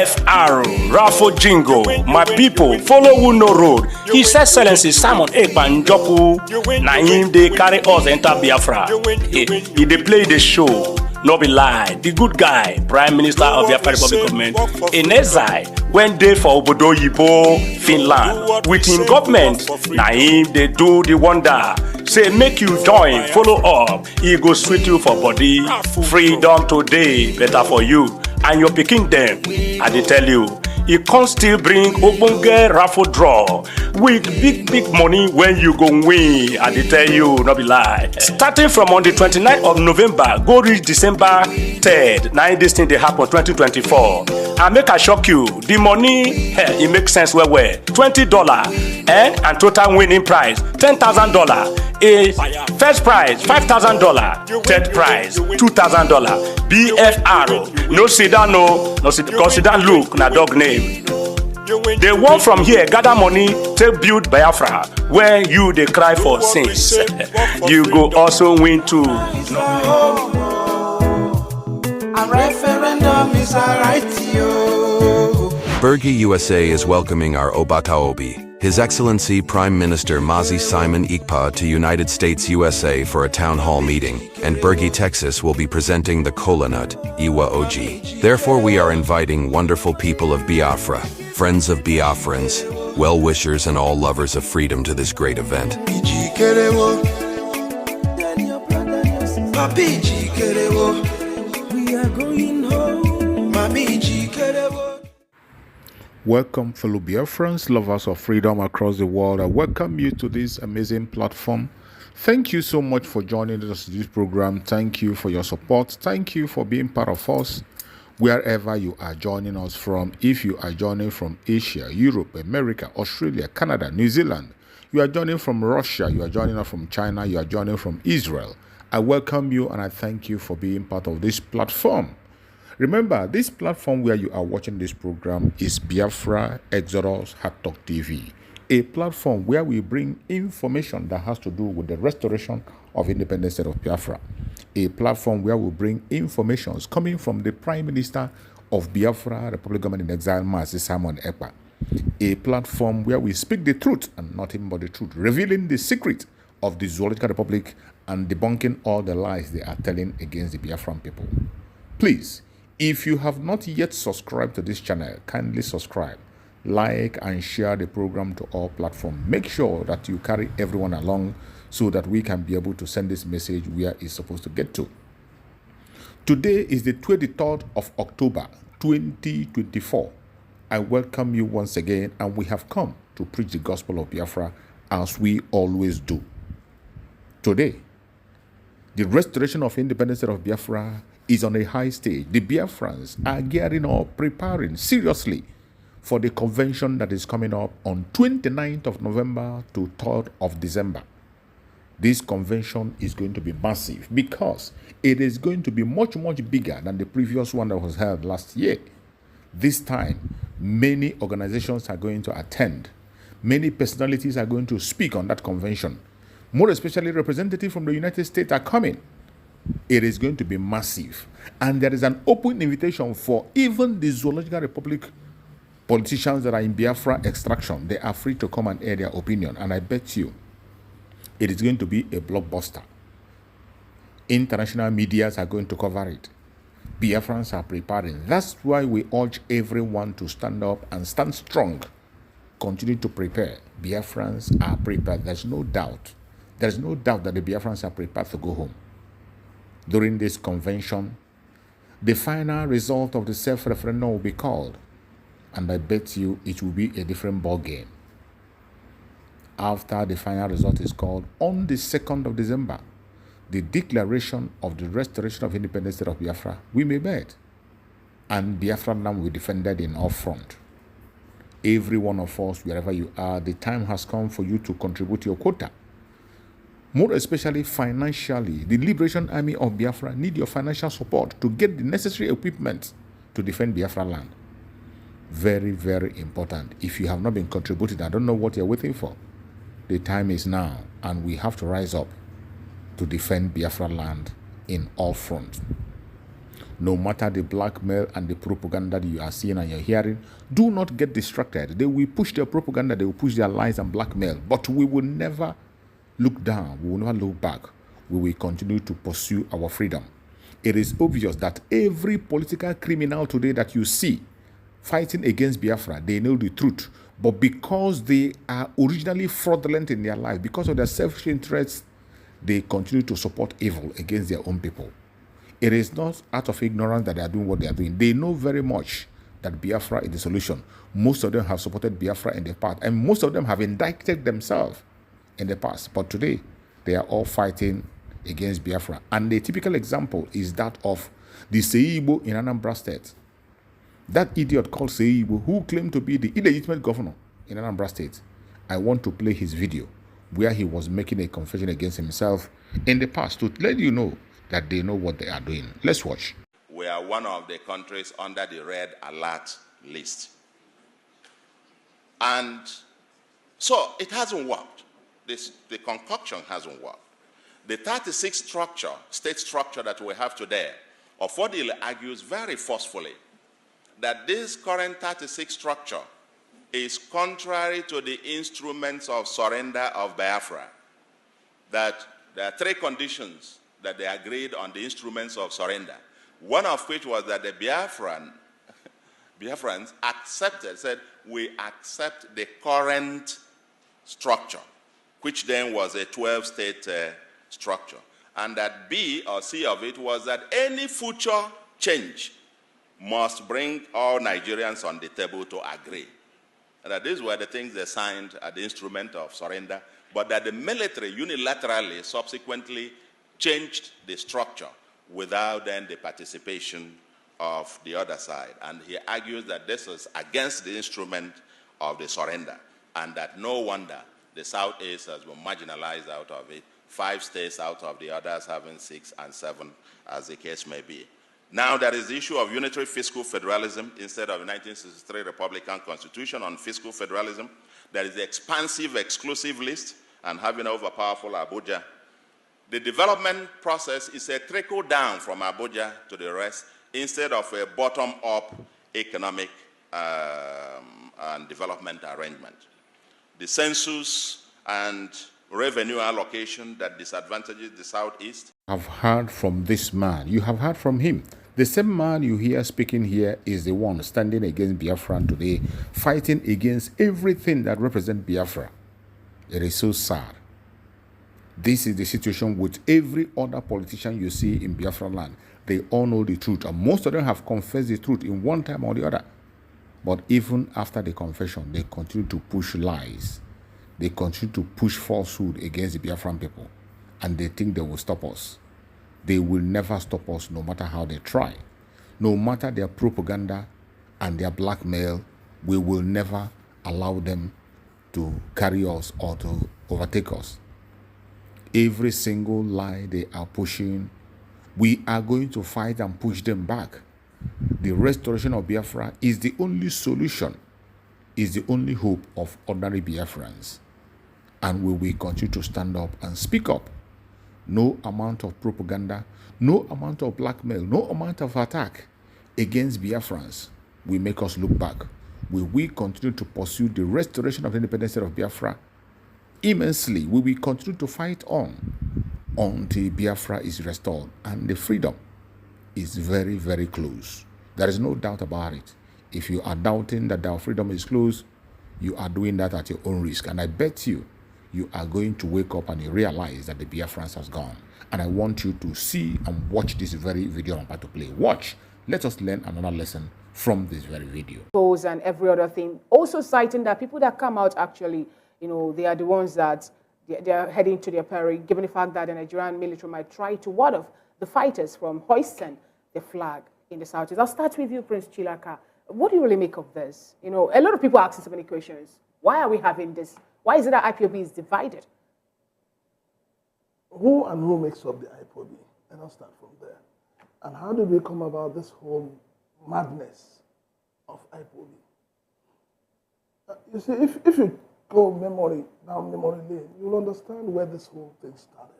BFR, Rafo Jingo, my people, follow who no road. His Excellency Simon Ekpanjoku, na him they carry us enter Biafra. He dey play the show, no be lie. The good guy, Prime Minister of Biafra Republic Government, in exile, when dey for Obodo Yibo, Finland, with him government, na him they do the wonder. Say make you join, follow up, he go sweet you for body. Freedom today, better for you and your pikin dem. I dey tell you, he can still bring ogbonge raffle draw with big money when you go win. I dey tell you, no be lie. Starting from on the 29th of November, go reach December 3rd. Now this thing dey happen 2024. And make I shock you, the money, it makes sense well. $20 and total winning prize $10,000. A first prize $5,000, third prize $2,000. BFR, no sit down, no sit down. Look, na dog name. They want from here gather money to build Biafra, where you they cry for sins. You go also win too. A referendum is a right, yo. Bergie USA is welcoming our Obataobi, His Excellency Prime Minister Mazi Simon Ikpa, to United States USA for a town hall meeting, and Bergie, Texas will be presenting the Kola Nut, Iwa OG. Therefore we are inviting wonderful people of Biafra, friends of Biafrans, well-wishers and all lovers of freedom to this great event. We are going home. Welcome, fellow Biafrans, lovers of freedom across the world. I welcome you to this amazing platform. Thank you so much for joining us in this program. Thank you for your support. Thank you for being part of us wherever you are joining us from. If you are joining from Asia, Europe, America, Australia, Canada, New Zealand, you are joining from Russia, you are joining us from China, you are joining from Israel, I welcome you and I thank you for being part of this platform. Remember, this platform where you are watching this program is Biafra Exodus Hard Talk TV, a platform where we bring information that has to do with the restoration of independent state of Biafra, a platform where we bring information coming from the Prime Minister of Biafra Republic Government in Exile, Mazi Simon Ekpa, a platform where we speak the truth and nothing but the truth, revealing the secret of the Zoological Republic and debunking all the lies they are telling against the Biafran people. Please, if you have not yet subscribed to this channel, kindly subscribe, like and share the program to all platforms. Make sure that you carry everyone along so that we can be able to send this message where it's supposed to get to. Today is the 23rd of October 2024. I welcome you once again, and we have come to preach the gospel of Biafra as we always do. Today, the restoration of independence of Biafra is on a high stage. The Biafrans are gearing up, preparing seriously for the convention that is coming up on 29th of November to 3rd of December. This convention is going to be massive because it is going to be much bigger than the previous one that was held last year. This time, many organizations are going to attend. Many personalities are going to speak on that convention. More especially, representatives from the United States are coming. It is going to be massive. And there is an open invitation for even the Zoological Republic politicians that are in Biafra extraction. They are free to come and air their opinion. And I bet you, it is going to be a blockbuster. International medias are going to cover it. Biafrans are preparing. That's why we urge everyone to stand up and stand strong. Continue to prepare. Biafrans are prepared. There's no doubt. There's no doubt that the Biafrans are prepared to go home. During this convention, the final result of the self-referendum will be called, and I bet you it will be a different ball game. After the final result is called on the 2nd of December, the declaration of the restoration of independent state of Biafra, we may bet, and Biafra land will be defended in all front. Every one of us, wherever you are, the time has come for you to contribute your quota. More especially financially, the Liberation Army of Biafra need your financial support to get the necessary equipment to defend Biafra land. Very important. If you have not been contributing, I don't know what you're waiting for. The time is now, and we have to rise up to defend Biafra land in all fronts. No matter the blackmail and the propaganda that you are seeing and you're hearing, do not get distracted. They will push their propaganda, they will push their lies and blackmail, but we will never look down, we will never look back. We will continue to pursue our freedom. It is obvious that every political criminal today that you see fighting against Biafra, they know the truth. But because they are originally fraudulent in their life, because of their selfish interests, they continue to support evil against their own people. It is not out of ignorance that they are doing what they are doing. They know very much that Biafra is the solution. Most of them have supported Biafra in the past, and most of them have indicted themselves in the past. But today, they are all fighting against Biafra. And the typical example is that of the Seibo in Anambra State. That idiot called Seibo, who claimed to be the illegitimate governor in Anambra State. I want to play his video where he was making a confession against himself in the past to let you know that they know what they are doing. Let's watch. We are one of the countries under the red alert list. And so it hasn't worked. The concoction hasn't worked. The 36 state structure that we have today, Ofodile argues very forcefully that this current 36 structure is contrary to the instruments of surrender of Biafra, that there are 3 conditions that they agreed on the instruments of surrender, one of which was that the Biafrans said, we accept the current structure, which then was a 12-state structure. And that B or C of it was that any future change must bring all Nigerians on the table to agree. And that these were the things they signed at the instrument of surrender, but that the military unilaterally subsequently changed the structure without then the participation of the other side. And he argues that this is against the instrument of the surrender, and that no wonder the Southeast has been marginalized out of it, 5 states out of the others having 6 and 7, as the case may be. Now there is the issue of unitary fiscal federalism instead of the 1963 Republican Constitution on fiscal federalism. There is the expansive exclusive list and having overpowerful Abuja. The development process is a trickle down from Abuja to the rest instead of a bottom-up economic and development arrangement. The census and revenue allocation that disadvantages the Southeast. I've heard from this man. You have heard from him. The same man you hear speaking here is the one standing against Biafra today, fighting against everything that represents Biafra. It is so sad. This is the situation with every other politician you see in Biafra land. They all know the truth, and most of them have confessed the truth in one time or the other. But even after the confession, they continue to push lies. They continue to push falsehood against the Biafran people, and they think they will stop us. They will never stop us no matter how they try. No matter their propaganda and their blackmail, we will never allow them to carry us or to overtake us. Every single lie they are pushing, we are going to fight and push them back. The restoration of Biafra is the only solution, is the only hope of ordinary Biafrans. And we will continue to stand up and speak up. No amount of propaganda, no amount of blackmail, no amount of attack against Biafrans will make us look back. We will continue to pursue the restoration of the independence of Biafra immensely. We will continue to fight on until Biafra is restored, and the freedom is very, very close. There is no doubt about it. If you are doubting that our freedom is close, you are doing that at your own risk. And I bet you are going to wake up and you realize that the Biafrans has gone. And I want you to see and watch this very video I'm about to play. Watch. Let us learn another lesson from this very video. And every other thing. Also citing that people that come out actually, they are the ones that they are heading to their peril, given the fact that the Nigerian military might try to ward off the fighters from hoisting the flag in the Southeast. I'll start with you, Prince Chilaka. What do you really make of this? A lot of people asking so many questions. Why are we having this? Why is it that IPOB is divided? Who and who makes up the IPOB? And I'll start from there. And how did we come about this whole madness of IPOB? You see, if you go down memory lane, you'll understand where this whole thing started.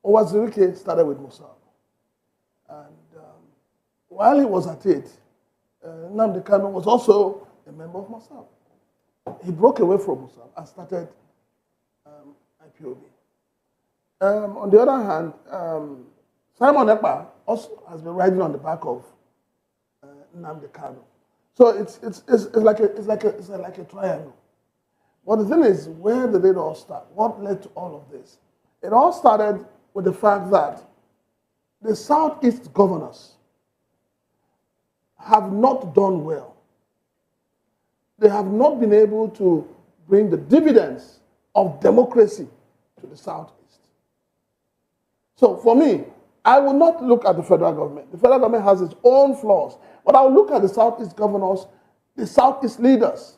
Owazirike started with Musa. And while he was at it, Nnamdi Kanu was also a member of Mossad. He broke away from Mossad and started IPOB. On the other hand, Simon Ekpa also has been riding on the back of Nnamdi Kanu. So it's like a triangle. But the thing is, where did it all start? What led to all of this? It all started with the fact that the Southeast governors have not done well. They have not been able to bring the dividends of democracy to the Southeast. So for me, I will not look at the federal government. The federal government has its own flaws. But I will look at the Southeast governors, the Southeast leaders.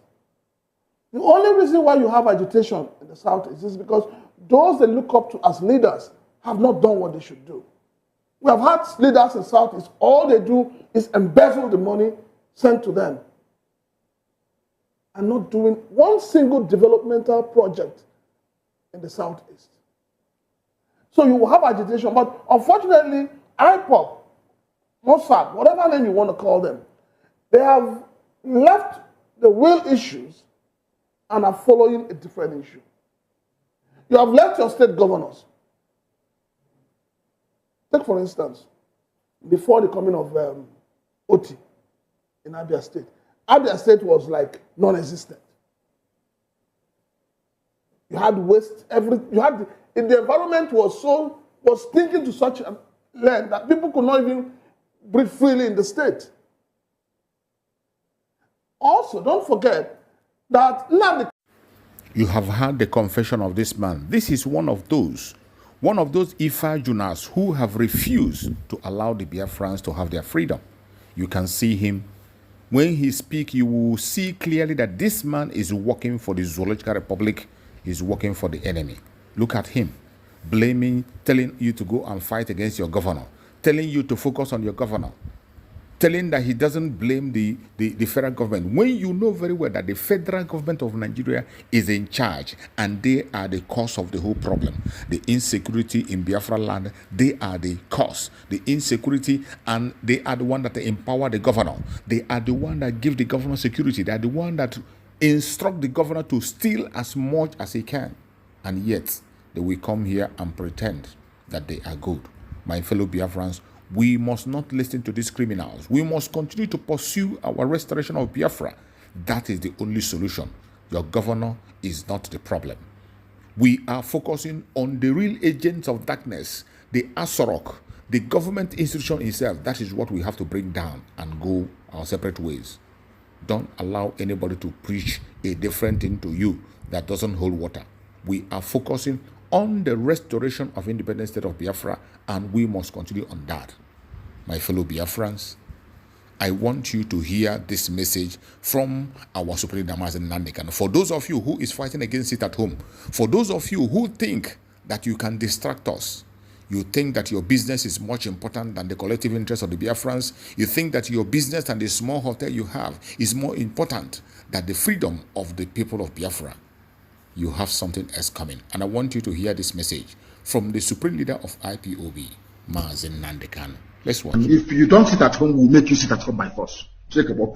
The only reason why you have agitation in the Southeast is because those they look up to as leaders have not done what they should do. We have had leaders in the Southeast, all they do is embezzle the money sent to them and not doing one single developmental project in the Southeast. So you will have agitation, but unfortunately, IPOB, Mossad, whatever name you want to call them, they have left the real issues and are following a different issue. You have left your state governors. Take, for instance, before the coming of Oti in Abia State was like non-existent. You had waste, the environment was stinking to such a length that people could not even breathe freely in the state. Also, don't forget that you have heard the confession of this man. This is one of those Ifa Junas who have refused to allow the Biafrans to have their freedom. You can see him. When he speaks, you will see clearly that this man is working for the Zoological Republic. He's working for the enemy. Look at him, blaming, telling you to go and fight against your governor, telling you to focus on your governor, telling that he doesn't blame the federal government, when you know very well that the federal government of Nigeria is in charge and they are the cause of the whole problem. The insecurity in Biafra land, they are the cause. The insecurity, and they are the one that empower the governor. They are the one that give the governor security. They are the one that instruct the governor to steal as much as he can. And yet, they will come here and pretend that they are good. My fellow Biafrans, we must not listen to these criminals. We must continue to pursue our restoration of Biafra. That is the only solution. Your governor is not the problem. We are focusing on the real agents of darkness, the Asorok, the government institution itself. That is what we have to bring down and go our separate ways. Don't allow anybody to preach a different thing to you that doesn't hold water. We are focusing on the restoration of independent state of Biafra, and we must continue on that. My fellow Biafrans, I want you to hear this message from our Supreme Leader Mazi Nnamdi. For those of you who is fighting against it at home, for those of you who think that you can distract us, you think that your business is much important than the collective interest of the Biafrans, you think that your business and the small hotel you have is more important than the freedom of the people of Biafra, you have something else coming. And I want you to hear this message from the Supreme Leader of IPOB, Mazi Nnamdi. Let's watch. If you don't sit at home, we'll make you sit at home by force. People,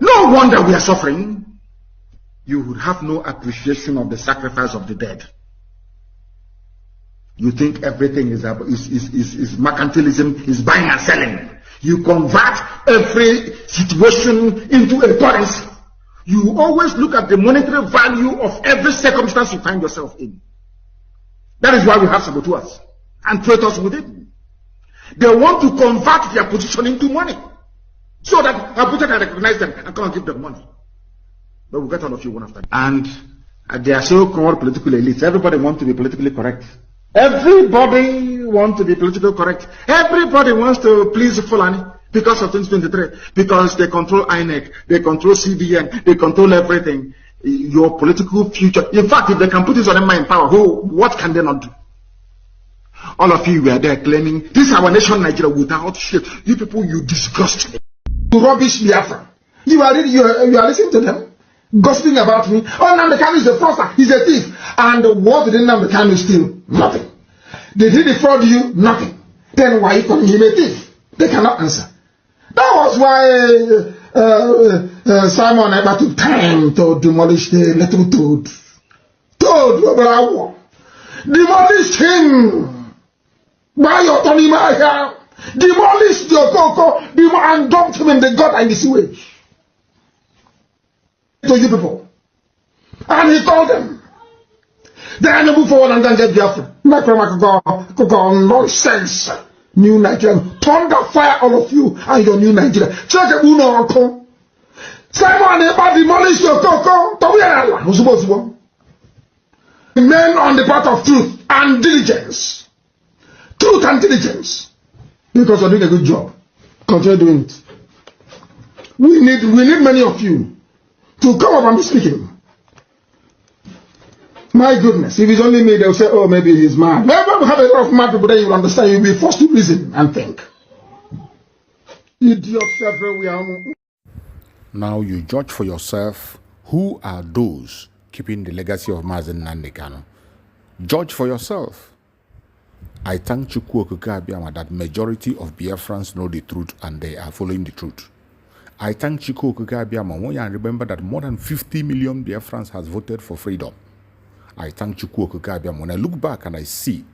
no wonder we are suffering. You would have no appreciation of the sacrifice of the dead. You think everything is mercantilism, is buying and selling. You convert every situation into a currency. You always look at the monetary value of every circumstance you find yourself in. That is why we have saboteurs and traitors with it. They want to convert their position into money so that Abuja can recognize them and come and give them money. But we'll get all of you one after. And they are so-called political elites. Everybody wants to be politically correct. Everybody wants to be politically correct. Everybody wants to please Fulani because of 2023. Because they control INEC, they control CBN, they control everything. Your political future. In fact, if they can put this on them in power, what can they not do? All of you were there claiming, this is our nation, Nigeria, without shit. You people, you disgust me. You rubbish Biafra. You are listening to them, gossiping about me. Oh, Nnamdi Kanu is a fraudster, he's a thief. And what did Nnamdi Kanu steal? Nothing. Did he defraud you? Nothing. Then why are you calling him a thief? They cannot answer. That was why Simon Ekpa took time to demolish the little toad. Demolish him by your Tony Maya. Demolish your Coco and dumped him in the gut and the sewage. To you people. And he told them, they are not move forward and then get Biafra. Nonsense. New Nigeria. Thunder fire all of you and your new Nigeria. Check it, Uno. Simon Ekpa demolish your Coco. Men on the path of truth and diligence. Truth and diligence. Because you're doing a good job. Continue doing it. We need many of you to come up and be speaking. My goodness, if it's only me, they'll say, oh, maybe he's mad. Maybe we have a lot of mad people, then you will understand. You'll be forced to reason and think. Idiots everywhere. Now you judge for yourself who are those keeping the legacy of Mazi Nnamdi Kanu. Judge for yourself. I thank Chukwu Okike Abiama that majority of Biafrans know the truth and they are following the truth. I thank Chukwu Okike Abiama when you remember that more than 50 million Biafrans has voted for freedom. I thank Chukwu Okike Abiama when I look back and I see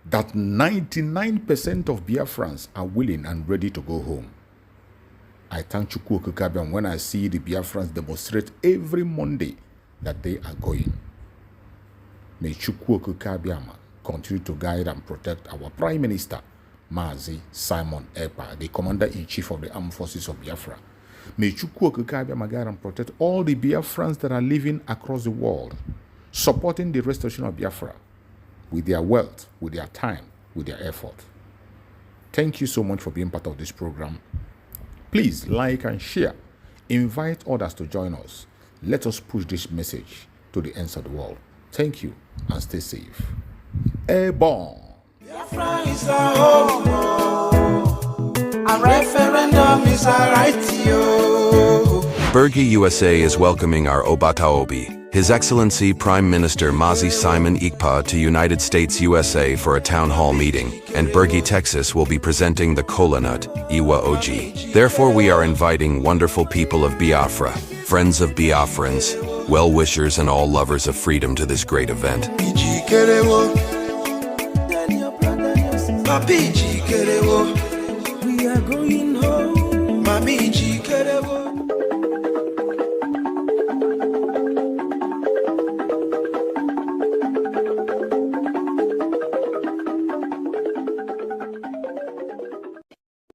that 99% of Biafrans are willing and ready to go home. I thank Chukwu Okike Abiama when I see the Biafrans demonstrate every Monday that they are going. May Chukwu Okike Abiama continue to guide and protect our Prime Minister, Mazi Simon Ekpa, the Commander-in-Chief of the Armed Forces of Biafra. May Chukwu Okike Abiama guide and protect all the Biafrans that are living across the world, supporting the restoration of Biafra with their wealth, with their time, with their effort. Thank you so much for being part of this program. Please like and share. Invite others to join us. Let us push this message to the ends of the world. Thank you and stay safe. Airborne. Biafra is a home. A referendum is a right. Bergi USA is welcoming our Obata Obi, His Excellency Prime Minister Mazi Simon Ekpa to United States USA for a town hall meeting, and Bergi, Texas will be presenting the Kola Nut, Iwa Oji. Therefore we are inviting wonderful people of Biafra, friends of Biafrans, well-wishers and all lovers of freedom to this great event. We are going